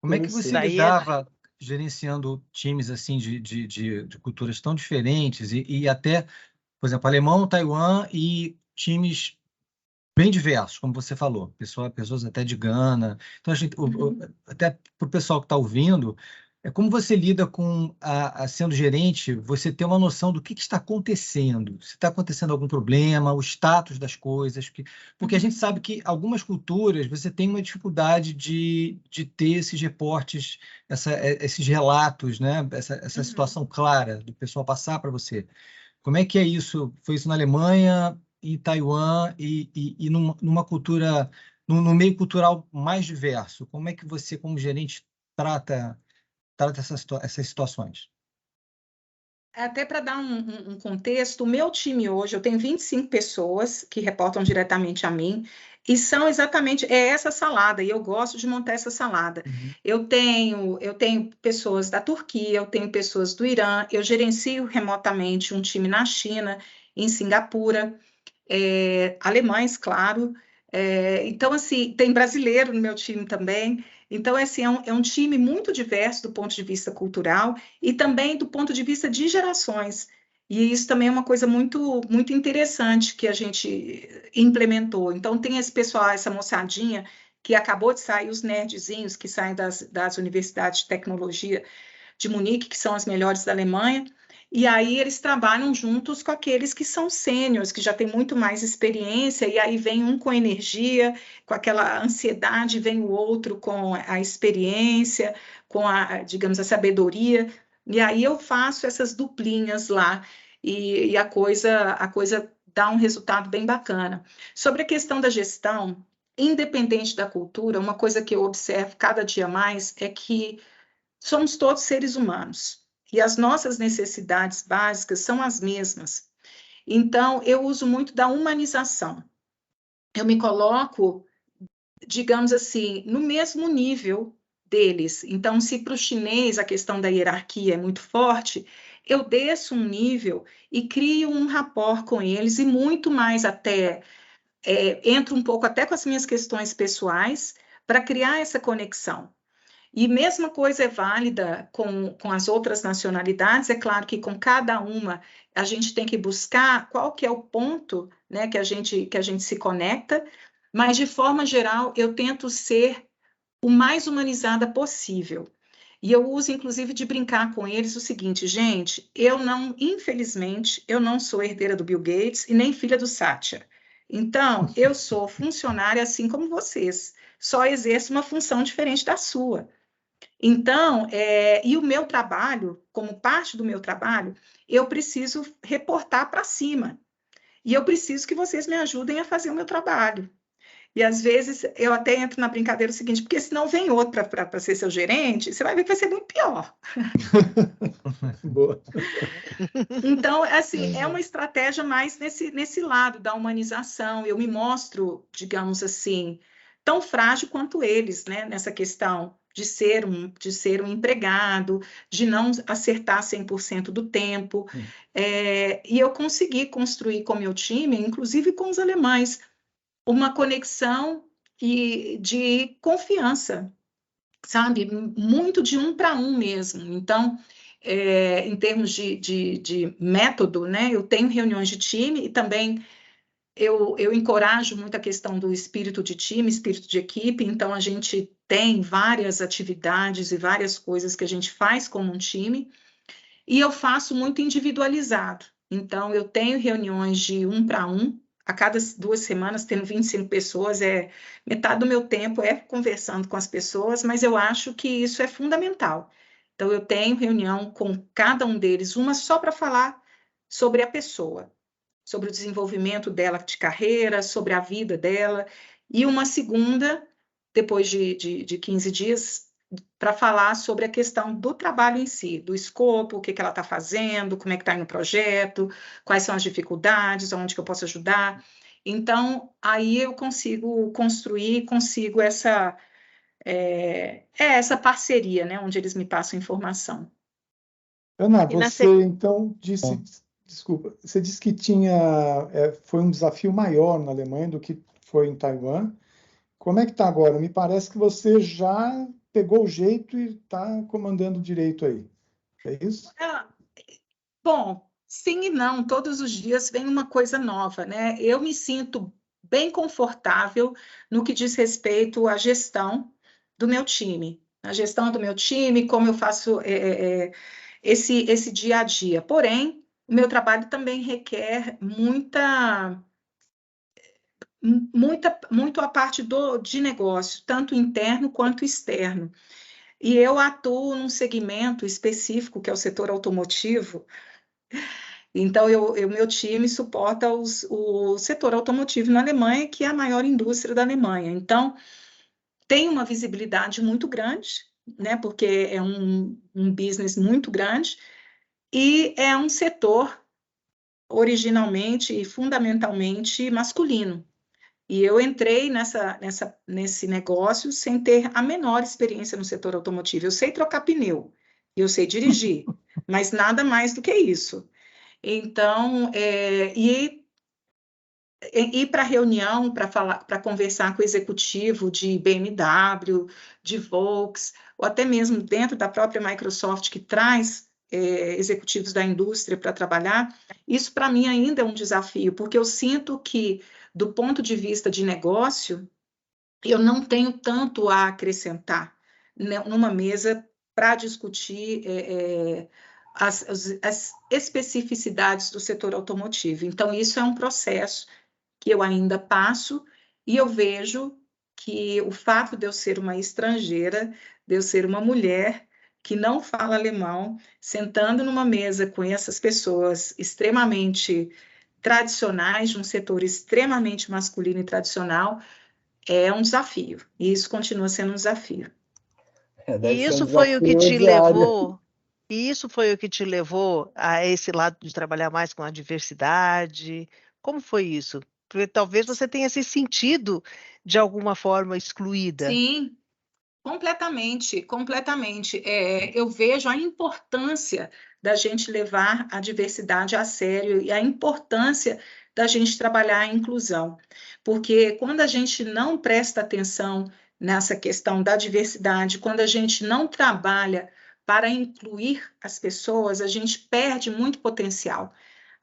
Como é que você lidava gerenciando times assim de culturas tão diferentes e até, por exemplo, alemão, Taiwan e times bem diversos, como você falou, pessoas até de Gana. Então, até para o pessoal que está ouvindo, como você lida com sendo gerente, você ter uma noção do que está acontecendo, se está acontecendo algum problema, o status das coisas, porque a gente sabe que algumas culturas você tem uma dificuldade de ter esses reportes, esses relatos, né? Essa situação clara do pessoal passar para você. Como é que é isso? Foi isso na Alemanha, em Taiwan e numa cultura, no meio cultural mais diverso? Como é que você, como gerente, trata essas situações? Até para dar um contexto, o meu time hoje, eu tenho 25 pessoas que reportam diretamente a mim, e são exatamente essa salada, e eu gosto de montar essa salada. Uhum. Eu tenho pessoas da Turquia, eu tenho pessoas do Irã, eu gerencio remotamente um time na China, em Singapura, alemães, claro. Então, assim, tem brasileiro no meu time também. Então, assim, é um time muito diverso do ponto de vista cultural e também do ponto de vista de gerações. E isso também é uma coisa muito, muito interessante que a gente implementou. Então, tem esse pessoal, essa moçadinha que acabou de sair, os nerdzinhos que saem das universidades de tecnologia de Munique, que são as melhores da Alemanha, e aí eles trabalham juntos com aqueles que são sêniores, que já têm muito mais experiência, e aí vem um com energia, com aquela ansiedade, vem o outro com a experiência, com a, digamos, a sabedoria, e aí eu faço essas duplinhas lá, e a coisa dá um resultado bem bacana. Sobre a questão da gestão, independente da cultura, uma coisa que eu observo cada dia mais é que somos todos seres humanos e as nossas necessidades básicas são as mesmas. Então, eu uso muito da humanização. Eu me coloco, digamos assim, no mesmo nível deles. Então, se para o chinês a questão da hierarquia é muito forte, eu desço um nível e crio um rapport com eles e muito mais até, entro um pouco até com as minhas questões pessoais para criar essa conexão. E mesma coisa é válida com as outras nacionalidades, é claro que com cada uma a gente tem que buscar qual que é o ponto, né, que a gente se conecta, mas de forma geral eu tento ser o mais humanizada possível. E eu uso, inclusive, de brincar com eles o seguinte, gente, infelizmente, eu não sou herdeira do Bill Gates e nem filha do Satya. Então, eu sou funcionária assim como vocês, só exerço uma função diferente da sua. Então, e o meu trabalho, como parte do meu trabalho, eu preciso reportar para cima. E eu preciso que vocês me ajudem a fazer o meu trabalho. E às vezes eu até entro na brincadeira o seguinte, porque senão vem outro para ser seu gerente, você vai ver que vai ser muito pior. Boa. Então, assim, é uma estratégia mais nesse lado da humanização. Eu me mostro, digamos assim, tão frágil quanto eles, né, nessa questão de ser um empregado, de não acertar 100% do tempo. E eu consegui construir com o meu time, inclusive com os alemães, uma conexão de confiança, sabe? Muito de um para um mesmo. Então, em termos de método, né? Eu tenho reuniões de time e também eu encorajo muito a questão do espírito de time, espírito de equipe, então a gente tem várias atividades e várias coisas que a gente faz como um time, e eu faço muito individualizado. Então, eu tenho reuniões de um para um, a cada 2 semanas, tendo 25 pessoas, metade do meu tempo é conversando com as pessoas, mas eu acho que isso é fundamental. Então, eu tenho reunião com cada um deles, uma só para falar sobre a pessoa, sobre o desenvolvimento dela de carreira, sobre a vida dela, e uma segunda, depois de 15 dias, para falar sobre a questão do trabalho em si, do escopo, o que ela está fazendo, como é que está indo o projeto, quais são as dificuldades, onde que eu posso ajudar. Então, aí eu consigo construir, essa parceria, né, onde eles me passam informação. Ana, você então disse, desculpa, você disse que foi um desafio maior na Alemanha do que foi em Taiwan. Como é que está agora? Me parece que você já pegou o jeito e está comandando direito aí. É isso? Bom, sim e não. Todos os dias vem uma coisa nova, né? Eu me sinto bem confortável no que diz respeito à gestão do meu time. A gestão do meu time, como eu faço esse dia a dia. Porém, o meu trabalho também requer muito a parte de negócio, tanto interno quanto externo. E eu atuo num segmento específico, que é o setor automotivo. Então, meu time suporta o setor automotivo na Alemanha, que é a maior indústria da Alemanha. Então, tem uma visibilidade muito grande, né, porque é um business muito grande, e é um setor originalmente e fundamentalmente masculino. E eu entrei nesse negócio sem ter a menor experiência no setor automotivo. Eu sei trocar pneu, eu sei dirigir, mas nada mais do que isso. Então, ir para reunião, para conversar com o executivo de BMW, de Volks, ou até mesmo dentro da própria Microsoft, que traz executivos da indústria para trabalhar, isso para mim ainda é um desafio, porque eu sinto que, do ponto de vista de negócio, eu não tenho tanto a acrescentar numa mesa para discutir as especificidades do setor automotivo. Então, isso é um processo que eu ainda passo, e eu vejo que o fato de eu ser uma estrangeira, de eu ser uma mulher que não fala alemão, sentando numa mesa com essas pessoas extremamente tradicionais, de um setor extremamente masculino e tradicional, é um desafio, e isso continua sendo um desafio. Deve E ser um isso foi o que desafio te diário. levou, e isso foi o que te levou a esse lado de trabalhar mais com a diversidade? Como foi isso? Porque talvez você tenha se sentido de alguma forma excluída. Sim, completamente, completamente. Eu vejo a importância da gente levar a diversidade a sério e a importância da gente trabalhar a inclusão, porque quando a gente não presta atenção nessa questão da diversidade, quando a gente não trabalha para incluir as pessoas, a gente perde muito potencial.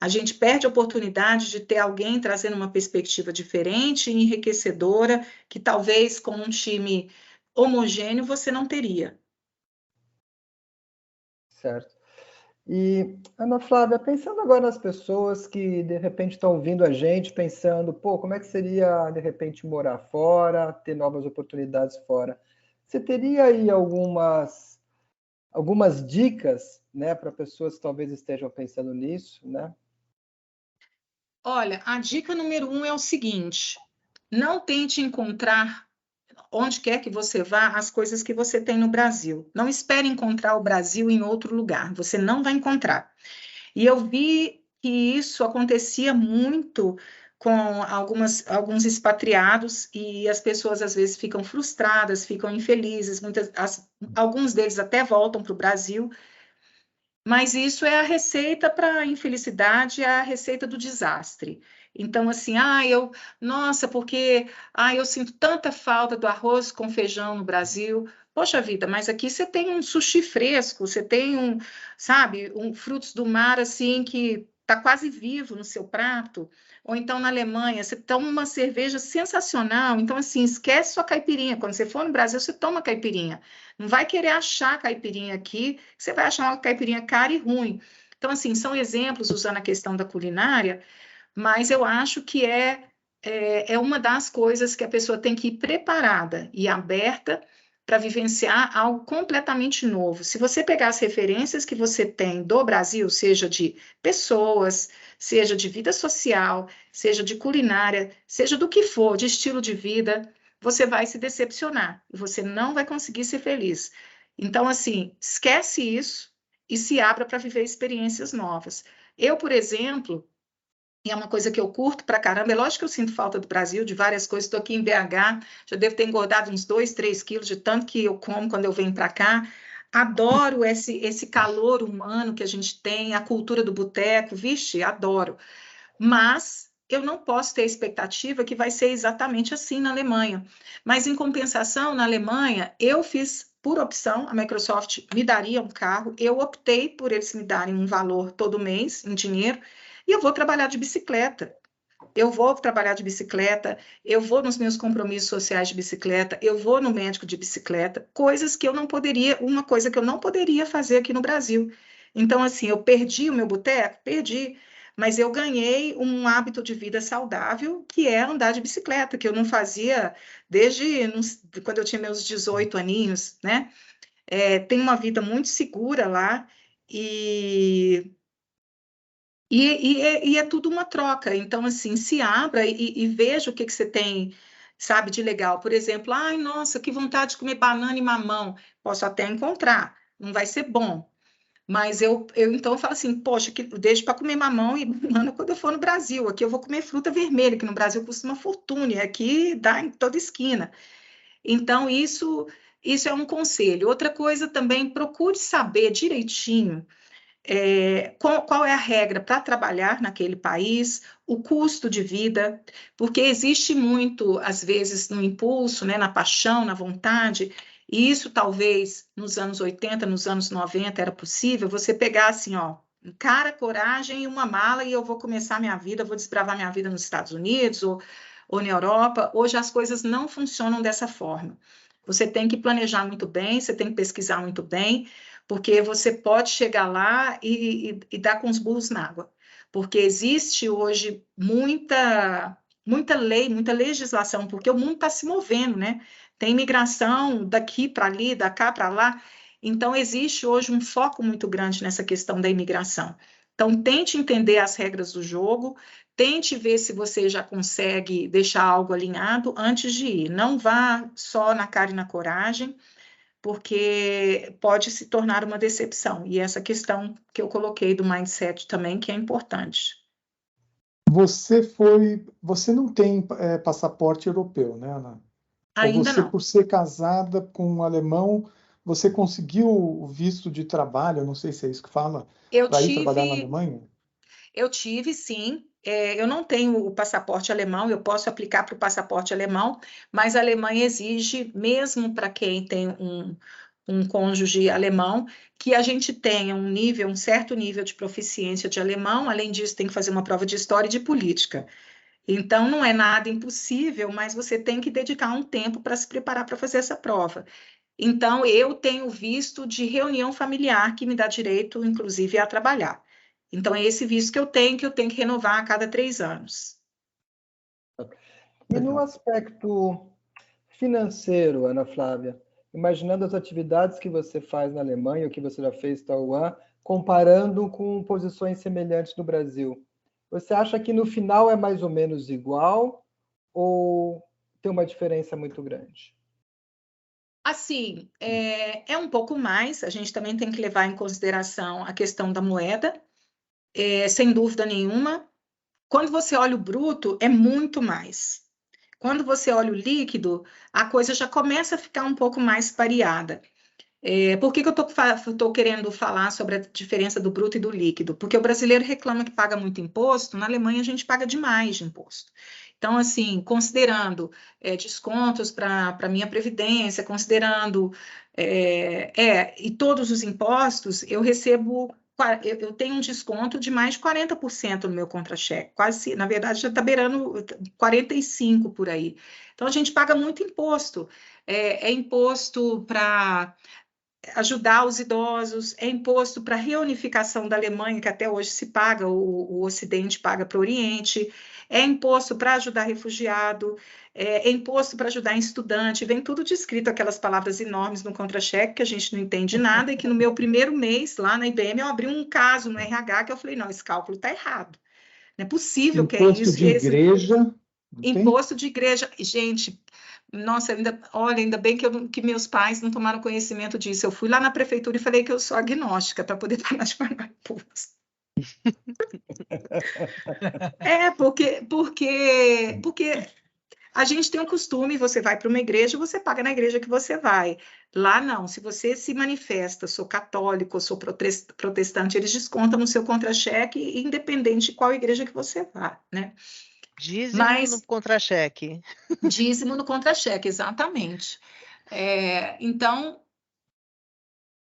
A gente perde a oportunidade de ter alguém trazendo uma perspectiva diferente e enriquecedora, que talvez com um time homogêneo você não teria. Certo. E, Ana Flávia, pensando agora nas pessoas que de repente estão ouvindo a gente, pensando, pô, como é que seria de repente morar fora, ter novas oportunidades fora? Você teria aí algumas dicas, né, para pessoas que talvez estejam pensando nisso, né? Olha, a dica número 1 é o seguinte: não tente encontrar, onde quer que você vá, as coisas que você tem no Brasil. Não espere encontrar o Brasil em outro lugar, você não vai encontrar. E eu vi que isso acontecia muito com alguns expatriados, e as pessoas às vezes ficam frustradas, ficam infelizes, alguns deles até voltam para o Brasil, mas isso é a receita para a infelicidade, é a receita do desastre. Então, assim, nossa, porque eu sinto tanta falta do arroz com feijão no Brasil. Poxa vida, mas aqui você tem um sushi fresco, você tem sabe, frutos do mar assim que está quase vivo no seu prato. Ou então na Alemanha, você toma uma cerveja sensacional. Então, assim, esquece sua caipirinha. Quando você for no Brasil, você toma caipirinha. Não vai querer achar caipirinha aqui, você vai achar uma caipirinha cara e ruim. Então, assim, são exemplos usando a questão da culinária, mas eu acho que é uma das coisas que a pessoa tem que ir preparada e aberta para vivenciar algo completamente novo. Se você pegar as referências que você tem do Brasil, seja de pessoas, seja de vida social, seja de culinária, seja do que for, de estilo de vida, você vai se decepcionar e você não vai conseguir ser feliz. Então, assim, esquece isso e se abra para viver experiências novas. Eu, por exemplo, e é uma coisa que eu curto pra caramba. É lógico que eu sinto falta do Brasil, de várias coisas. Estou aqui em BH, já devo ter engordado uns 2, 3 quilos de tanto que eu como quando eu venho para cá. Adoro esse calor humano que a gente tem, a cultura do boteco, vixe, adoro. Mas eu não posso ter a expectativa que vai ser exatamente assim na Alemanha. Mas, em compensação, na Alemanha, eu fiz por opção, a Microsoft me daria um carro, eu optei por eles me darem um valor todo mês em dinheiro, e eu vou trabalhar de bicicleta. Eu vou trabalhar de bicicleta, eu vou nos meus compromissos sociais de bicicleta, eu vou no médico de bicicleta, coisas que eu não poderia, uma coisa que eu não poderia fazer aqui no Brasil. Então, assim, eu perdi o meu boteco? Perdi, mas eu ganhei um hábito de vida saudável, que é andar de bicicleta, que eu não fazia desde quando eu tinha meus 18 aninhos, né? Tenho uma vida muito segura lá, e é tudo uma troca. Então, assim, se abra e veja o que você tem, sabe, de legal. Por exemplo, ai, nossa, que vontade de comer banana e mamão. Posso até encontrar, não vai ser bom. Mas eu então falo assim, poxa, que deixo para comer mamão e banana quando eu for no Brasil. Aqui eu vou comer fruta vermelha, que no Brasil custa uma fortuna, e aqui dá em toda esquina. Então, isso é um conselho. Outra coisa também, procure saber direitinho qual é a regra para trabalhar naquele país, o custo de vida, porque existe muito, às vezes, no impulso, né, na paixão, na vontade, e isso talvez nos anos 80, nos anos 90 era possível, você pegar assim, ó, cara, coragem e uma mala e eu vou começar minha vida, vou desbravar minha vida nos Estados Unidos, ou na Europa, hoje as coisas não funcionam dessa forma. Você tem que planejar muito bem, você tem que pesquisar muito bem, porque você pode chegar lá e dar com os burros na água. Porque existe hoje muita lei, muita legislação, porque o mundo está se movendo, né? Tem imigração daqui para ali, da cá para lá. Então, existe hoje um foco muito grande nessa questão da imigração. Então, tente entender as regras do jogo, tente ver se você já consegue deixar algo alinhado antes de ir. Não vá só na cara e na coragem, porque pode se tornar uma decepção. E essa questão que eu coloquei do mindset também, que é importante. Você não tem passaporte europeu, né, Ana? Ainda Ou você, não. por ser casada com um alemão, você conseguiu o visto de trabalho, eu não sei se é isso que fala, para ir trabalhar na Alemanha? Eu tive, sim. Eu não tenho o passaporte alemão, eu posso aplicar para o passaporte alemão, mas a Alemanha exige, mesmo para quem tem um cônjuge alemão, que a gente tenha um certo nível de proficiência de alemão. Além disso, tem que fazer uma prova de história e de política. Então, não é nada impossível, mas você tem que dedicar um tempo para se preparar para fazer essa prova. Então, eu tenho visto de reunião familiar que me dá direito, inclusive, a trabalhar. Então, é esse visto que eu tenho que renovar a cada 3 anos. E no aspecto financeiro, Ana Flávia, imaginando as atividades que você faz na Alemanha, o que você já fez em Taiwan, comparando com posições semelhantes no Brasil, você acha que no final é mais ou menos igual ou tem uma diferença muito grande? Assim, é um pouco mais, a gente também tem que levar em consideração a questão da moeda, sem dúvida nenhuma. Quando você olha o bruto, é muito mais. Quando você olha o líquido, a coisa já começa a ficar um pouco mais pareada. Por que eu estou querendo falar sobre a diferença do bruto e do líquido? Porque o brasileiro reclama que paga muito imposto, na Alemanha a gente paga demais de imposto. Então, assim, considerando descontos para minha previdência, considerando e todos os impostos, eu recebo, eu tenho um desconto de mais de 40% no meu contra-cheque, quase, na verdade, já está beirando 45% por aí. Então, a gente paga muito imposto. É imposto para ajudar os idosos, é imposto para a reunificação da Alemanha, que até hoje se paga, o Ocidente paga para o Oriente, é imposto para ajudar refugiado, é imposto para ajudar estudante, vem tudo descrito, aquelas palavras enormes no contra-cheque, que a gente não entende nada, e que no meu primeiro mês, lá na IBM, eu abri um caso no RH, que eu falei, não, esse cálculo está errado, não é possível que é isso. Imposto de igreja... Imposto de igreja, gente, nossa, ainda bem que meus pais não tomaram conhecimento disso. Eu fui lá na prefeitura e falei que eu sou agnóstica para poder parar de pagar imposto. Porque a gente tem um costume, você vai para uma igreja, você paga na igreja que você vai. Lá não, se você se manifesta, sou católico, sou protestante, eles descontam no seu contra-cheque, independente de qual igreja que você vá, né? Dízimo no contra-cheque. Dízimo no contra-cheque, exatamente. Então,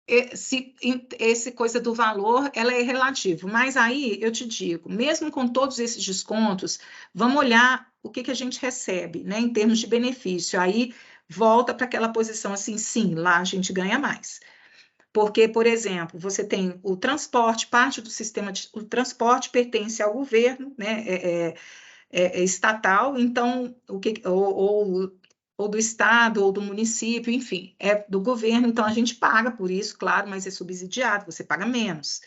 esse coisa do valor, ela é relativo. Mas aí, eu te digo, mesmo com todos esses descontos, vamos olhar o que a gente recebe, né, em termos de benefício. Aí, volta para aquela posição assim, sim, lá a gente ganha mais. Porque, por exemplo, você tem o transporte, parte do sistema, o transporte pertence ao governo, né, estatal, então, ou do estado, ou do município, enfim, é do governo, então a gente paga por isso, claro, mas é subsidiado, você paga menos.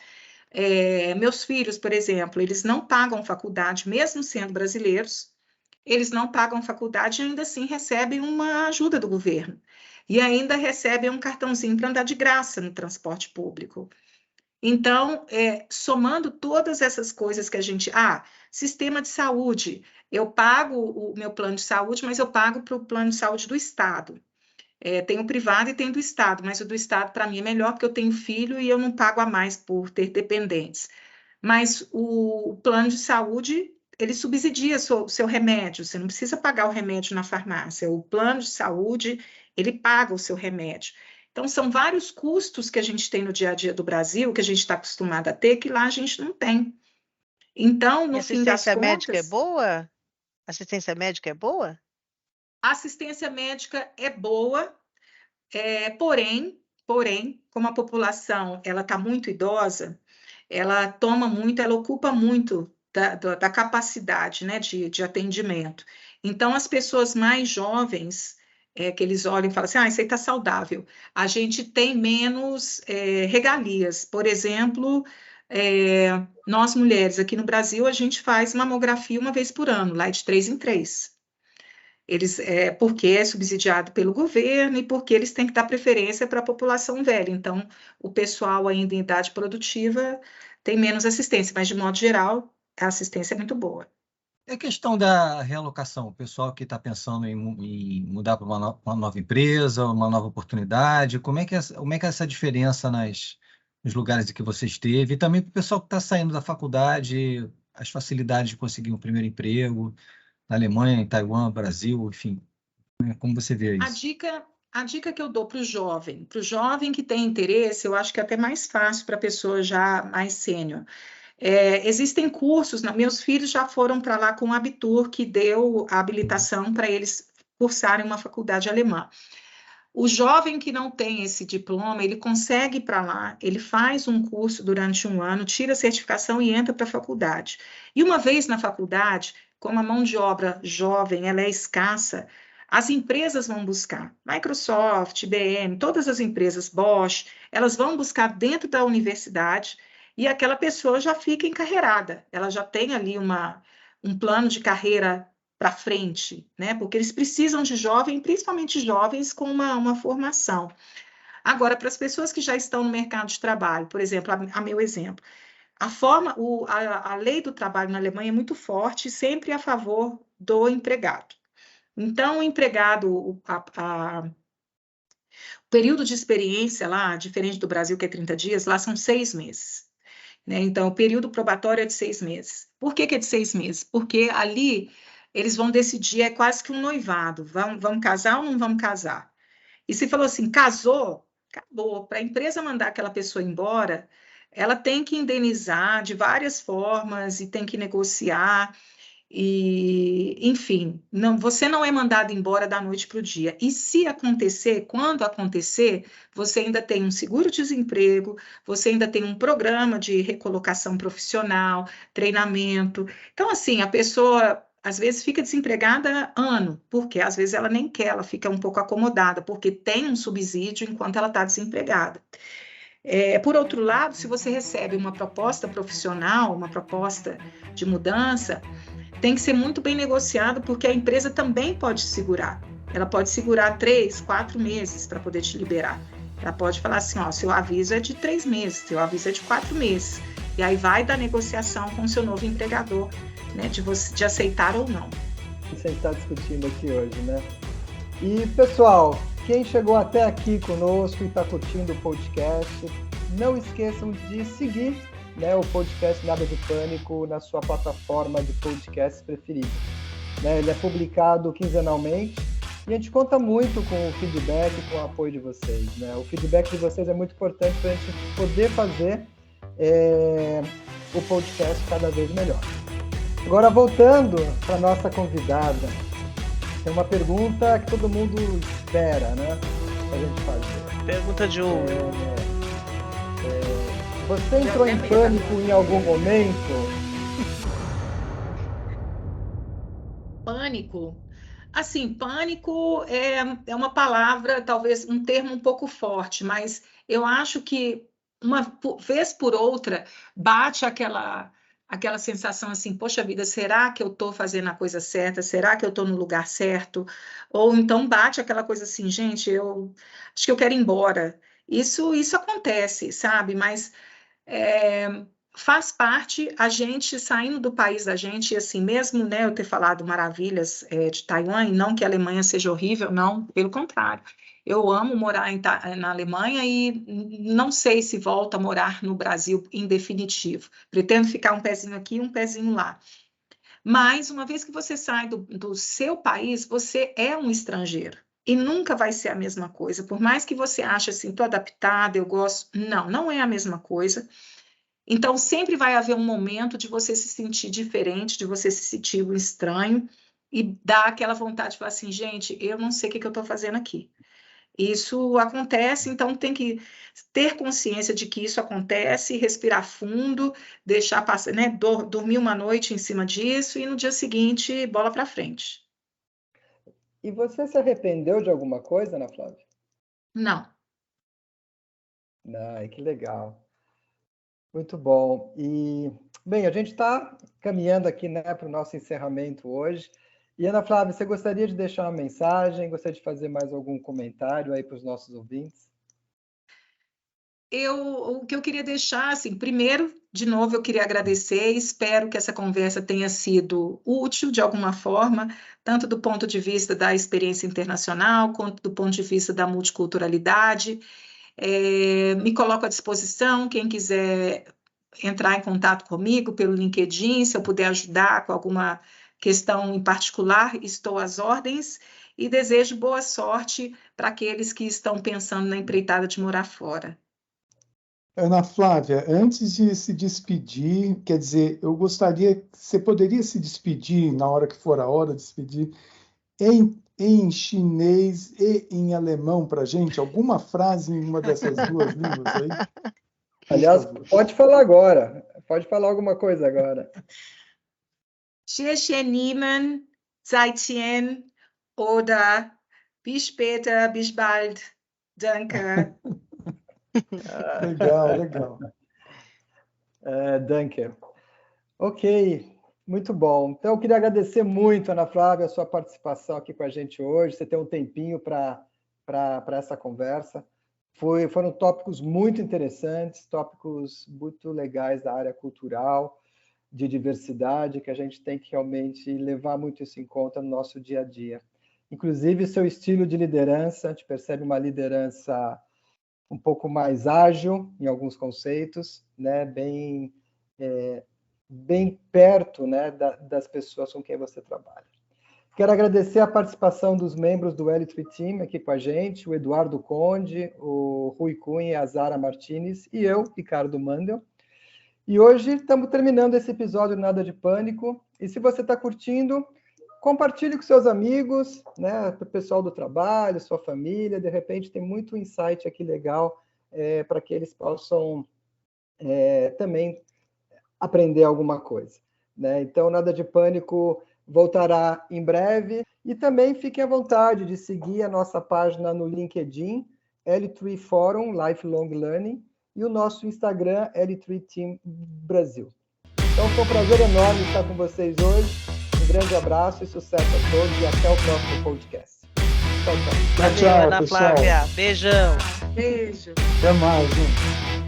Meus filhos, por exemplo, eles não pagam faculdade, mesmo sendo brasileiros, eles não pagam faculdade e ainda assim recebem uma ajuda do governo. E ainda recebem um cartãozinho para andar de graça no transporte público. Então, somando todas essas coisas que a gente... sistema de saúde. Eu pago o meu plano de saúde, mas eu pago para o plano de saúde do Estado. Tem o privado e tem do Estado, mas o do Estado, para mim, é melhor porque eu tenho filho e eu não pago a mais por ter dependentes. Mas o plano de saúde, ele subsidia o seu remédio. Você não precisa pagar o remédio na farmácia. O plano de saúde, ele paga o seu remédio. Então, são vários custos que a gente tem no dia a dia do Brasil, que a gente está acostumado a ter, que lá a gente não tem. Então, no fim das contas... A assistência médica é boa? Assistência médica é boa? A assistência médica é boa, porém, como a população ela está muito idosa, ela toma muito, ela ocupa muito da capacidade, né, de atendimento. Então, as pessoas mais jovens, que eles olham e falam assim, isso aí está saudável, a gente tem menos regalias. Por exemplo, nós mulheres aqui no Brasil, a gente faz mamografia uma vez por ano, lá é de 3 em 3. Porque é subsidiado pelo governo e porque eles têm que dar preferência para a população velha. Então, o pessoal ainda em idade produtiva tem menos assistência, mas de modo geral, a assistência é muito boa. É questão da realocação, o pessoal que está pensando em mudar para uma nova empresa, uma nova oportunidade, como é que é essa diferença nos lugares em que você esteve, e também para o pessoal que está saindo da faculdade, as facilidades de conseguir um primeiro emprego na Alemanha, em Taiwan, Brasil, enfim, né? Como você vê isso? A dica que eu dou para o jovem que tem interesse, eu acho que é até mais fácil para a pessoa já mais sênior. Existem cursos, meus filhos já foram para lá com o Abitur, que deu a habilitação para eles cursarem uma faculdade alemã. O jovem que não tem esse diploma, ele consegue ir para lá, ele faz um curso durante um ano, tira a certificação e entra para a faculdade. E uma vez na faculdade, como a mão de obra jovem ela é escassa, as empresas vão buscar, Microsoft, IBM, todas as empresas, Bosch, elas vão buscar dentro da universidade e aquela pessoa já fica encarreirada, ela já tem ali um plano de carreira para frente, né? Porque eles precisam de jovens, principalmente jovens com uma formação. Agora, para as pessoas que já estão no mercado de trabalho, por exemplo, a meu exemplo, a lei do trabalho na Alemanha é muito forte, sempre a favor do empregado. Então, o empregado, o período de experiência lá, diferente do Brasil, que é 30 dias, lá são 6 meses. Né? Então, o período probatório é de 6 meses. Por que é de 6 meses? Porque ali eles vão decidir, é quase que um noivado, vão casar ou não vão casar? E se falou assim, casou, acabou. Para a empresa mandar aquela pessoa embora, ela tem que indenizar de várias formas e tem que negociar. E, enfim, você não é mandado embora da noite para o dia. E se acontecer, quando acontecer, você ainda tem um seguro-desemprego, você ainda tem um programa de recolocação profissional, treinamento. Então, assim, a pessoa às vezes fica desempregada ano, porque às vezes ela nem quer, ela fica um pouco acomodada, porque tem um subsídio enquanto ela está desempregada. Por outro lado, se você recebe uma proposta profissional, uma proposta de mudança, tem que ser muito bem negociado, porque a empresa também pode segurar. Ela pode segurar 3, 4 meses para poder te liberar. Ela pode falar assim, seu aviso é de 3 meses, seu aviso é de 4 meses. E aí vai da negociação com o seu novo empregador, né, de aceitar ou não. Isso a gente está discutindo aqui hoje, né? E, pessoal, quem chegou até aqui conosco e está curtindo o podcast, não esqueçam de seguir, né, o podcast Nada de Pânico na sua plataforma de podcast preferida. Né, ele é publicado quinzenalmente e a gente conta muito com o feedback e com o apoio de vocês. Né? O feedback de vocês é muito importante para a gente poder fazer o podcast cada vez melhor. Agora, voltando para a nossa convidada, tem uma pergunta que todo mundo espera, né, para a gente fazer. Pergunta de ouro. Você entrou em pânico em algum momento? Pânico? Assim, pânico é uma palavra, talvez um termo um pouco forte, mas eu acho que uma vez por outra bate aquela sensação assim, poxa vida, será que eu estou fazendo a coisa certa? Será que eu estou no lugar certo? Ou então bate aquela coisa assim, gente, eu acho que eu quero ir embora. Isso acontece, sabe? Mas faz parte a gente saindo do país da gente, e assim, mesmo, né, eu ter falado maravilhas de Taiwan, e não que a Alemanha seja horrível, não, pelo contrário. Eu amo morar na Alemanha e não sei se volto a morar no Brasil em definitivo. Pretendo ficar um pezinho aqui e um pezinho lá. Mas, uma vez que você sai do seu país, você é um estrangeiro. E nunca vai ser a mesma coisa. Por mais que você ache assim, estou adaptada, eu gosto. Não é a mesma coisa. Então, sempre vai haver um momento de você se sentir diferente, de você se sentir um estranho. e dá aquela vontade de falar assim, gente, eu não sei o que eu estou fazendo aqui. Isso acontece, então tem que ter consciência de que isso acontece, respirar fundo, deixar passar, né, dormir uma noite em cima disso e no dia seguinte, bola para frente. E você se arrependeu de alguma coisa, Ana Flávia? Não. Ai, que legal. Muito bom. E, bem, a gente está caminhando aqui, né, para o nosso encerramento hoje. E, Ana Flávia, você gostaria de deixar uma mensagem? Gostaria de fazer mais algum comentário aí para os nossos ouvintes? O que eu queria deixar, assim, primeiro, de novo, eu queria agradecer, espero que essa conversa tenha sido útil de alguma forma, tanto do ponto de vista da experiência internacional, quanto do ponto de vista da multiculturalidade. Me coloco à disposição, quem quiser entrar em contato comigo pelo LinkedIn, se eu puder ajudar com alguma questão em particular, estou às ordens e desejo boa sorte para aqueles que estão pensando na empreitada de morar fora. Ana Flávia, antes de se despedir, quer dizer, eu gostaria, você poderia se despedir na hora que for a hora de despedir, em chinês e em alemão para a gente? Alguma frase em uma dessas duas línguas aí? Aliás, pode falar agora. Pode falar alguma coisa agora. Xie xie Niemann, Zai Tian oder bis später, bis bald. Danke. Legal. Danke. Ok, muito bom. Então, eu queria agradecer muito, Ana Flávia, a sua participação aqui com a gente hoje, você ter um tempinho para essa conversa. Foram tópicos muito interessantes, tópicos muito legais da área cultural, de diversidade, que a gente tem que realmente levar muito isso em conta no nosso dia a dia. Inclusive, seu estilo de liderança, a gente percebe uma liderança um pouco mais ágil em alguns conceitos, né? Bem perto, né, das pessoas com quem você trabalha. Quero agradecer a participação dos membros do L3 Team aqui com a gente, o Eduardo Conde, o Rui Cunha, a Zara Martinez e eu, Ricardo Mandel. E hoje estamos terminando esse episódio Nada de Pânico. E se você está curtindo, compartilhe com seus amigos, né, o pessoal do trabalho, sua família. De repente tem muito insight aqui legal para que eles possam também aprender alguma coisa, né? Então, Nada de Pânico voltará em breve. E também fiquem à vontade de seguir a nossa página no LinkedIn, L3 Forum Lifelong Learning, e o nosso Instagram, L3 Team Brasil. Então, foi um prazer enorme estar com vocês hoje. Um grande abraço e sucesso a todos e até o próximo podcast. Tchau. Valeu, Ana Flávia. Beijão. Beijo. Até mais, gente.